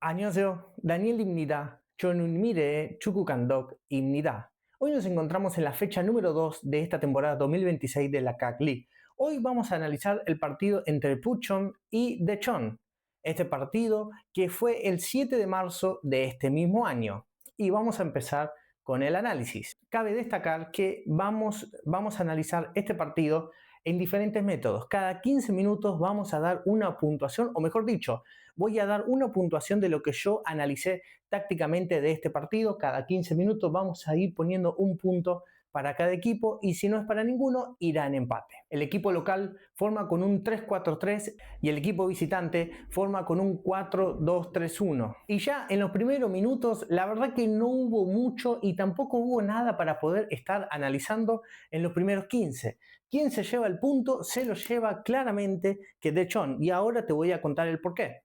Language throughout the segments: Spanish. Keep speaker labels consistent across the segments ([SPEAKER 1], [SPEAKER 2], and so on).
[SPEAKER 1] 안녕하세요, Daniel입니다. 저는 미래의 축구 감독입니다. Hoy nos encontramos en la fecha número 2 de esta temporada 2026 de la CAC League. Hoy vamos a analizar el partido entre Buchon y Dechon. Este partido que fue el 7 de marzo de este mismo año. Y vamos a empezar con el análisis. Cabe destacar que vamos a analizar este partido en diferentes métodos. Cada 15 minutos vamos a dar una puntuación, o mejor dicho, voy a dar una puntuación de lo que yo analicé tácticamente de este partido. Cada 15 minutos vamos a ir poniendo un punto para cada equipo y si no es para ninguno, irá en empate. El equipo local forma con un 3-4-3 y el equipo visitante forma con un 4-2-3-1. Y ya en los primeros minutos, la verdad que no hubo mucho y tampoco hubo nada para poder estar analizando en los primeros 15. ¿Quién se lleva el punto? Se lo lleva claramente que Dechon y ahora te voy a contar el porqué.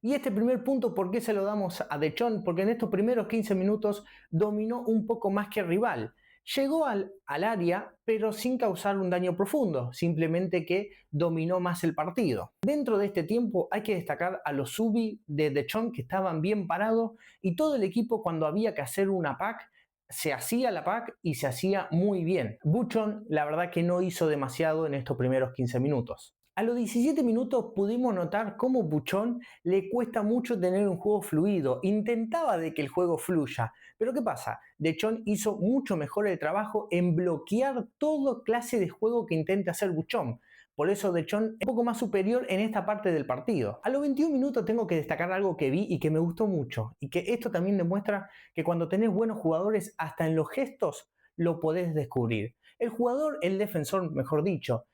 [SPEAKER 1] Y este primer punto, ¿por qué se lo damos a Dechon? Porque en estos primeros 15 minutos dominó un poco más que el rival. Llegó al área, pero sin causar un daño profundo, simplemente que dominó más el partido. Dentro de este tiempo hay que destacar a los subi de Dechon que estaban bien parados y todo el equipo cuando había que hacer una pack se hacía la pack y se hacía muy bien. Buchon la verdad que no hizo demasiado en estos primeros 15 minutos. A los 17 minutos pudimos notar cómo Buchon le cuesta mucho tener un juego fluido. Intentaba de que el juego fluya. Pero ¿qué pasa? Dechon hizo mucho mejor el trabajo en bloquear toda clase de juego que intente hacer Buchon. Por eso Dechon es un poco más superior en esta parte del partido. A los 21 minutos tengo que destacar algo que vi y que me gustó mucho. Y que esto también demuestra que cuando tenés buenos jugadores, hasta en los gestos lo podés descubrir. El defensor, mejor dicho,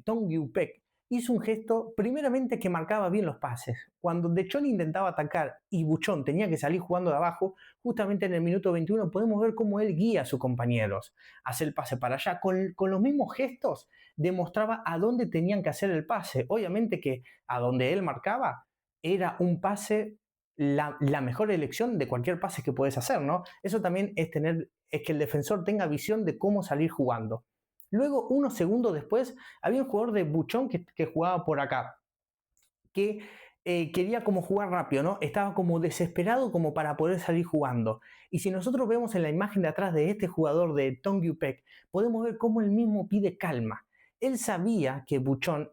[SPEAKER 1] Tong Yu-Pek, hizo un gesto primeramente que marcaba bien los pases. Cuando Dechon intentaba atacar y Buchon tenía que salir jugando de abajo, justamente en el minuto 21 podemos ver cómo él guía a sus compañeros. Hace el pase para allá. Con los mismos gestos demostraba a dónde tenían que hacer el pase. Obviamente que a donde él marcaba era un pase, la mejor elección de cualquier pase que puedes hacer, ¿no? Eso también es que el defensor tenga visión de cómo salir jugando. Luego, unos segundos después, había un jugador de Buchon que jugaba por acá, que quería como jugar rápido, ¿no? Estaba como desesperado como para poder salir jugando. Y si nosotros vemos en la imagen de atrás de este jugador de Tong Yu-Pek, podemos ver cómo él mismo pide calma. Él sabía que Buchon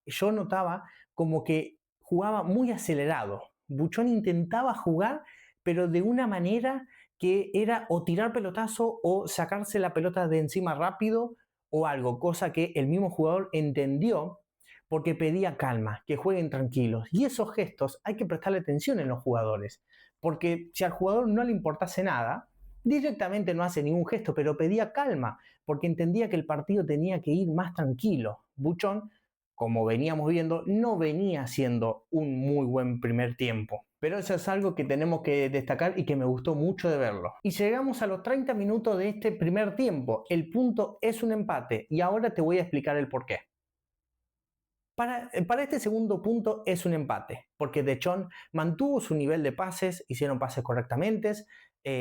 [SPEAKER 1] yo notaba como que jugaba muy acelerado. Buchon intentaba jugar, pero de una manera que era o tirar pelotazo o sacarse la pelota de encima rápido o algo, cosa que el mismo jugador entendió porque pedía calma, que jueguen tranquilos. Y esos gestos hay que prestarle atención en los jugadores, porque si al jugador no le importase nada, directamente no hace ningún gesto, pero pedía calma, porque entendía que el partido tenía que ir más tranquilo. Buchon, como veníamos viendo, no venía haciendo un muy buen primer tiempo. Pero eso es algo que tenemos que destacar y que me gustó mucho de verlo. Y llegamos a los 30 minutos de este primer tiempo. El punto es un empate y ahora te voy a explicar el porqué. Para este segundo punto es un empate, porque Dechon mantuvo su nivel de pases, hicieron pases correctamente,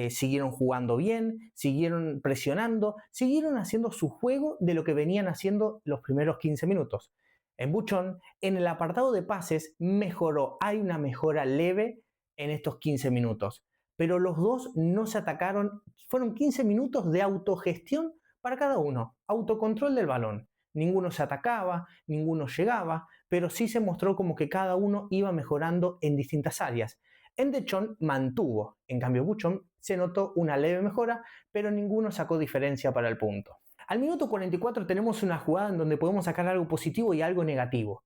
[SPEAKER 1] siguieron jugando bien, siguieron presionando, siguieron haciendo su juego de lo que venían haciendo los primeros 15 minutos. En Buchon, en el apartado de pases, mejoró, hay una mejora leve en estos 15 minutos, pero los dos no se atacaron, fueron 15 minutos de autogestión para cada uno, autocontrol del balón. Ninguno se atacaba, ninguno llegaba, pero sí se mostró como que cada uno iba mejorando en distintas áreas. En Dechon mantuvo, en cambio Buchon se notó una leve mejora, pero ninguno sacó diferencia para el punto. Al minuto 44 tenemos una jugada en donde podemos sacar algo positivo y algo negativo.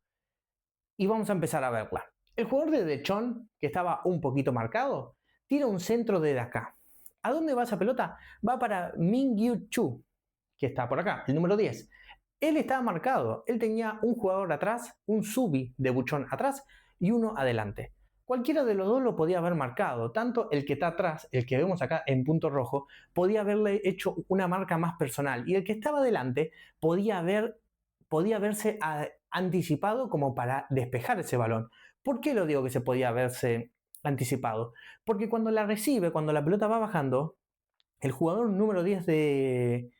[SPEAKER 1] Y vamos a empezar a verla. El jugador de Dechon, que estaba un poquito marcado, tira un centro desde acá. ¿A dónde va esa pelota? Va para Mingyu Chu, que está por acá, el número 10. Él estaba marcado, él tenía un jugador atrás, un subi de Buchon atrás y uno adelante. Cualquiera de los dos lo podía haber marcado, tanto el que está atrás, el que vemos acá en punto rojo, podía haberle hecho una marca más personal y el que estaba adelante podía haberse anticipado como para despejar ese balón. ¿Por qué lo digo que se podía haberse anticipado? Porque cuando la recibe, cuando la pelota va bajando, el jugador número 10 de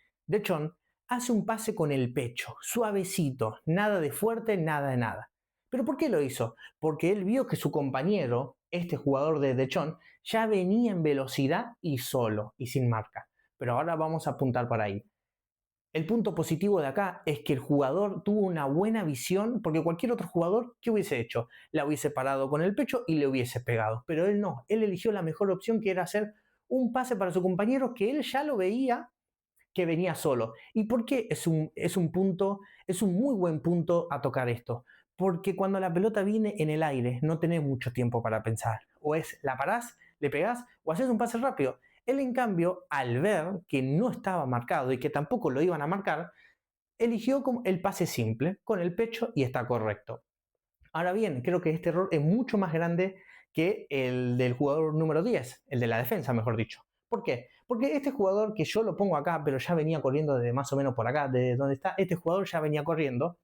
[SPEAKER 1] Chon hace un pase con el pecho, suavecito, nada de fuerte, nada de nada. ¿Pero por qué lo hizo? Porque él vio que su compañero, este jugador de Dechon, ya venía en velocidad y solo, y sin marca. Pero ahora vamos a apuntar para ahí. El punto positivo de acá es que el jugador tuvo una buena visión, porque cualquier otro jugador, ¿qué hubiese hecho? La hubiese parado con el pecho y le hubiese pegado. Pero él no, él eligió la mejor opción, que era hacer un pase para su compañero, que él ya lo veía que venía solo. ¿Y por qué es un punto, es un muy buen punto a tocar esto? Porque cuando la pelota viene en el aire, no tenés mucho tiempo para pensar. O es la parás, le pegás, o haces un pase rápido. Él, en cambio, al ver que no estaba marcado y que tampoco lo iban a marcar, eligió como el pase simple, con el pecho, y está correcto. Ahora bien, creo que este error es mucho más grande que el del jugador número 10, el de la defensa, mejor dicho. ¿Por qué? Porque este jugador, que yo lo pongo acá, pero ya venía corriendo desde más o menos por acá, desde donde está, este jugador ya venía corriendo.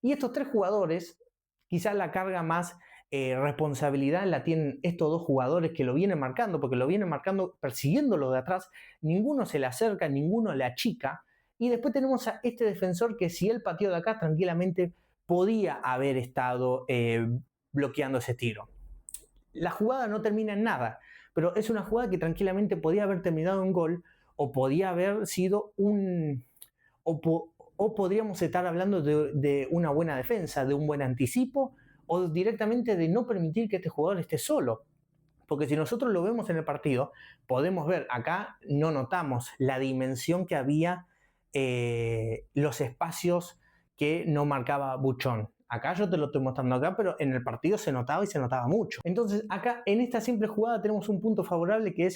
[SPEAKER 1] Y estos tres jugadores, quizás la carga más responsabilidad la tienen estos dos jugadores que lo vienen marcando, porque lo vienen marcando persiguiéndolo de atrás, ninguno se le acerca, ninguno le achica. Y después tenemos a este defensor que, si él pateó de acá, tranquilamente podía haber estado bloqueando ese tiro. La jugada no termina en nada, pero es una jugada que tranquilamente podía haber terminado en gol, o podía haber sido un... o podríamos estar hablando de una buena defensa, de un buen anticipo, o directamente de no permitir que este jugador esté solo. Porque si nosotros lo vemos en el partido, podemos ver, acá no notamos la dimensión que había, los espacios que no marcaba Buchon. Acá yo te lo estoy mostrando acá, pero en el partido se notaba, y se notaba mucho. Entonces acá, en esta simple jugada, tenemos un punto favorable, que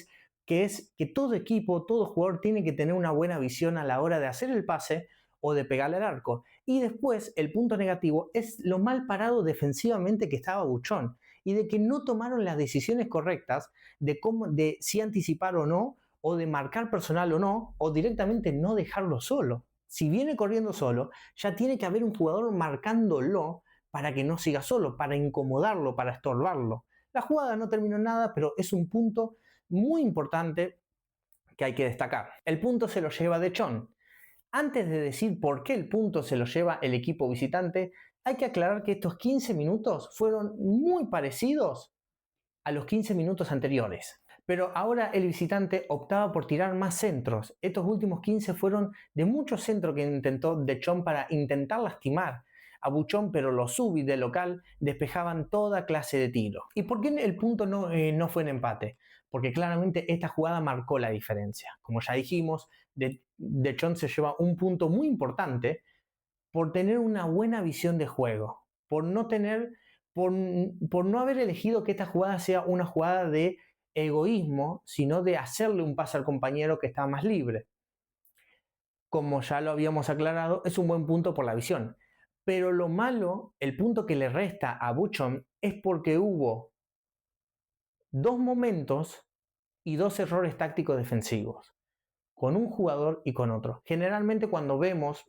[SPEAKER 1] es que todo equipo, todo jugador tiene que tener una buena visión a la hora de hacer el pase o de pegarle al arco. Y después, el punto negativo es lo mal parado defensivamente que estaba Buchon, y de que no tomaron las decisiones correctas de si anticipar o no, o de marcar personal o no, o directamente no dejarlo solo. Si viene corriendo solo, ya tiene que haber un jugador marcándolo para que no siga solo, para incomodarlo, para estorbarlo. La jugada no terminó en nada, pero es un punto muy importante que hay que destacar. El punto se lo lleva Dechon. Antes de decir por qué el punto se lo lleva el equipo visitante, hay que aclarar que estos 15 minutos fueron muy parecidos a los 15 minutos anteriores. Pero ahora el visitante optaba por tirar más centros. Estos últimos 15 fueron de muchos centros que intentó Dechon para intentar lastimar a Buchon, pero los subis del local despejaban toda clase de tiro. ¿Y por qué el punto no fue en empate? Porque claramente esta jugada marcó la diferencia. Como ya dijimos, Dechon se lleva un punto muy importante por tener una buena visión de juego, por no tener, por no haber elegido que esta jugada sea una jugada de egoísmo, sino de hacerle un pase al compañero que está más libre. Como ya lo habíamos aclarado, es un buen punto por la visión. Pero lo malo, el punto que le resta a Buchon, es porque hubo dos momentos y dos errores tácticos defensivos, con un jugador y con otro. Generalmente, cuando vemos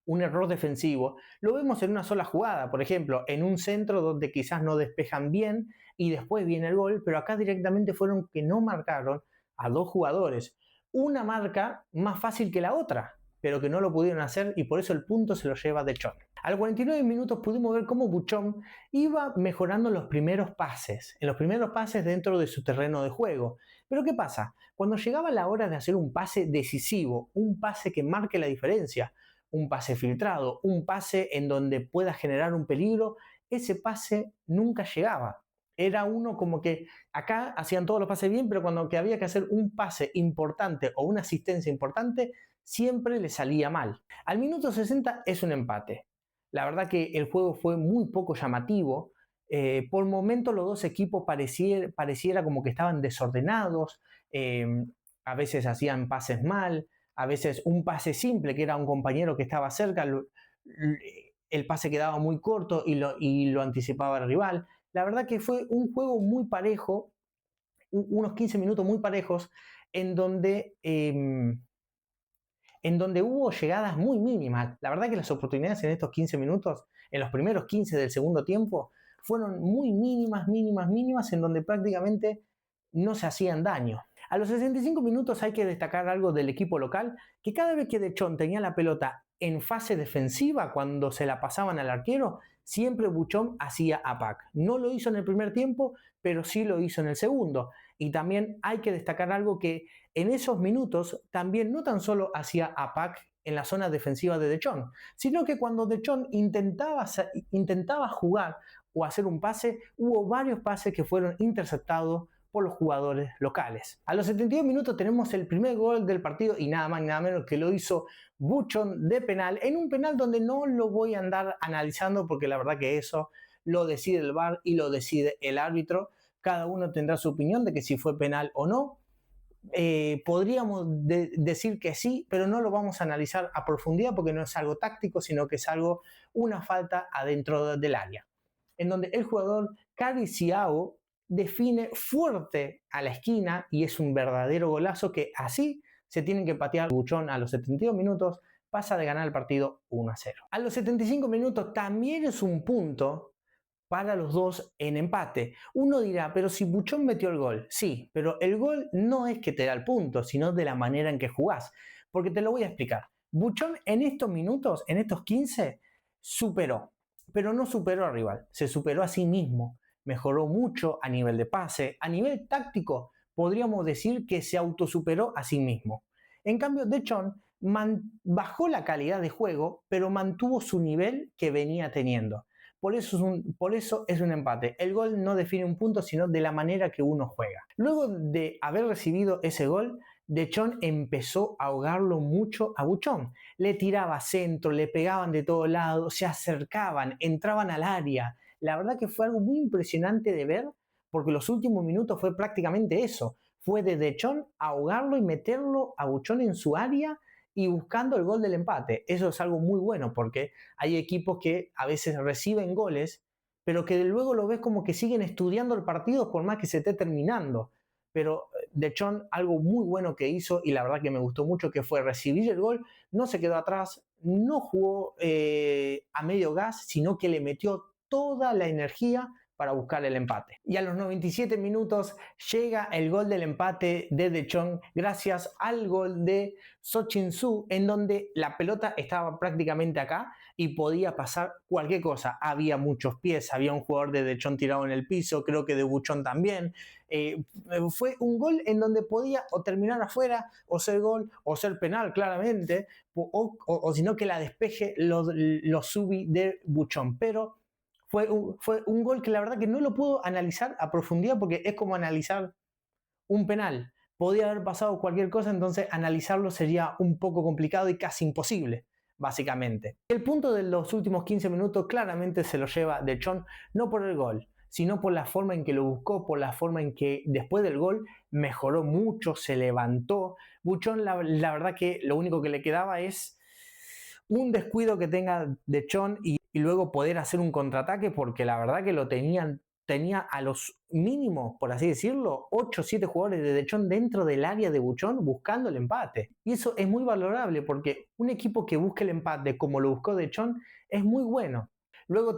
[SPEAKER 1] un error defensivo, lo vemos en una sola jugada, por ejemplo, en un centro donde quizás no despejan bien y después viene el gol, pero acá directamente fueron que no marcaron a dos jugadores. Una marca más fácil que la otra, pero que no lo pudieron hacer, y por eso el punto se lo lleva Dechon. Al 49 minutos pudimos ver cómo Buchon iba mejorando los primeros pases, en los primeros pases dentro de su terreno de juego. Pero ¿qué pasa? Cuando llegaba la hora de hacer un pase decisivo, un pase que marque la diferencia, un pase filtrado, un pase en donde pueda generar un peligro, ese pase nunca llegaba. Era uno como que acá hacían todos los pases bien, pero cuando que había que hacer un pase importante o una asistencia importante, siempre le salía mal. Al minuto 60 es un empate. La verdad que el juego fue muy poco llamativo. Por momentos los dos equipos pareciera como que estaban desordenados, a veces hacían pases mal, a veces un pase simple, que era un compañero que estaba cerca, el pase quedaba muy corto y lo anticipaba el rival. La verdad que fue un juego muy parejo, unos 15 minutos muy parejos, en donde hubo llegadas muy mínimas. La verdad que las oportunidades en estos 15 minutos, en los primeros 15 del segundo tiempo, fueron muy mínimas, en donde prácticamente no se hacían daño. A los 65 minutos hay que destacar algo del equipo local, que cada vez que Dechon tenía la pelota en fase defensiva, cuando se la pasaban al arquero, siempre Buchon hacía APAC. No lo hizo en el primer tiempo, pero sí lo hizo en el segundo. Y también hay que destacar algo que en esos minutos también no tan solo hacía APAC en la zona defensiva de Dechon, sino que cuando Dechon intentaba jugar o hacer un pase, hubo varios pases que fueron interceptados por los jugadores locales. A los 72 minutos tenemos el primer gol del partido y nada más y nada menos que lo hizo Buchon de penal, en un penal donde no lo voy a andar analizando porque la verdad que eso lo decide el VAR y lo decide el árbitro. Cada uno tendrá su opinión de que si fue penal o no. Podríamos decir que sí, pero no lo vamos a analizar a profundidad porque no es algo táctico, sino que es una falta adentro del área, en donde el jugador Cariciao define fuerte a la esquina y es un verdadero golazo que así se tienen que patear. Buchon a los 72 minutos pasa de ganar el partido 1-0. A los 75 minutos también es un punto para los dos en empate. Uno dirá, pero si Buchon metió el gol, sí, pero el gol no es que te da el punto, sino de la manera en que jugás. Porque te lo voy a explicar. Buchon en estos minutos, en estos 15, superó, pero no superó al rival, se superó a sí mismo. Mejoró mucho a nivel de pase, a nivel táctico, podríamos decir que se autosuperó a sí mismo. En cambio, Dechon bajó la calidad de juego, pero mantuvo su nivel que venía teniendo. Por eso es un empate. El gol no define un punto, sino de la manera que uno juega. Luego de haber recibido ese gol, Dechon empezó a ahogarlo mucho a Buchon. Le tiraba centro, le pegaban de todos lados, se acercaban, entraban al área. La verdad que fue algo muy impresionante de ver, porque los últimos minutos fue prácticamente eso. Fue de Dechon ahogarlo y meterlo a Buchon en su área y buscando el gol del empate. Eso es algo muy bueno porque hay equipos que a veces reciben goles, pero que luego lo ves como que siguen estudiando el partido por más que se esté terminando. Pero Dechon, algo muy bueno que hizo y la verdad que me gustó mucho, que fue recibir el gol, no se quedó atrás, no jugó a medio gas, sino que le metió toda la energía para buscar el empate. Y a los 97 minutos llega el gol del empate de Dechon gracias al gol de So Chin-soo, en donde la pelota estaba prácticamente acá y podía pasar cualquier cosa. Había muchos pies, había un jugador de Dechon tirado en el piso, creo que de Buchon también. Fue un gol en donde podía o terminar afuera, o ser gol, o ser penal claramente, o sino que la despeje los subi de Buchon. Pero fue un gol que la verdad que no lo puedo analizar a profundidad porque es como analizar un penal. Podía haber pasado cualquier cosa, entonces analizarlo sería un poco complicado y casi imposible, básicamente. El punto de los últimos 15 minutos claramente se lo lleva Dechon, no por el gol, sino por la forma en que lo buscó, por la forma en que después del gol mejoró mucho, se levantó. Buchon, la verdad que lo único que le quedaba es un descuido que tenga Dechon y luego poder hacer un contraataque, porque la verdad que tenía a los mínimos, por así decirlo, 8 o 7 jugadores de Dechon dentro del área de Buchon buscando el empate. Y eso es muy valorable porque un equipo que busque el empate como lo buscó Dechon es muy bueno. Luego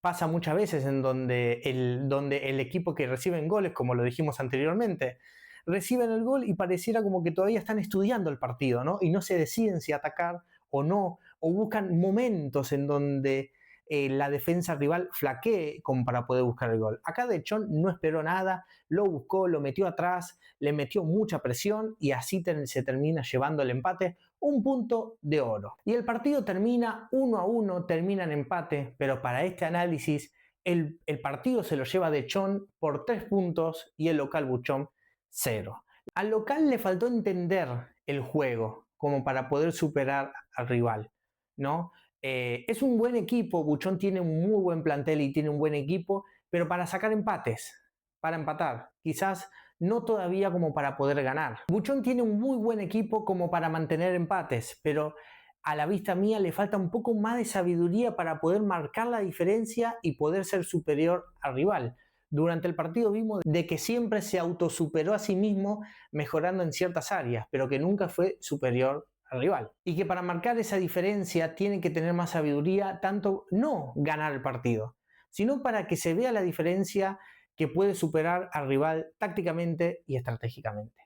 [SPEAKER 1] pasa muchas veces en donde el equipo que reciben goles, como lo dijimos anteriormente, reciben el gol y pareciera como que todavía están estudiando el partido, ¿no? Y no se deciden si atacar o no, o buscan momentos en donde la defensa rival flaquee como para poder buscar el gol. Acá Dechon no esperó nada, lo buscó, lo metió atrás, le metió mucha presión y así se termina llevando el empate, un punto de oro. Y el partido termina 1-1, termina en empate, pero para este análisis el partido se lo lleva Dechon por 3 puntos y el local Buchon 0. Al local le faltó entender el juego como para poder superar al rival, ¿no? Es un buen equipo, Buchon tiene un muy buen plantel y tiene un buen equipo, pero para sacar empates, para empatar, quizás no todavía como para poder ganar. Buchon tiene un muy buen equipo como para mantener empates, pero a la vista mía le falta un poco más de sabiduría para poder marcar la diferencia y poder ser superior al rival. Durante el partido vimos de que siempre se autosuperó a sí mismo mejorando en ciertas áreas, pero que nunca fue superior al rival. Y que para marcar esa diferencia tiene que tener más sabiduría, tanto no ganar el partido, sino para que se vea la diferencia que puede superar al rival tácticamente y estratégicamente.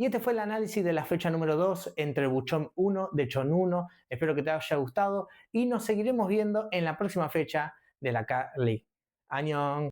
[SPEAKER 1] Y este fue el análisis de la fecha número 2 entre Buchon 1, Dechon 1. Espero que te haya gustado y nos seguiremos viendo en la próxima fecha de la K-League. ¡Añón!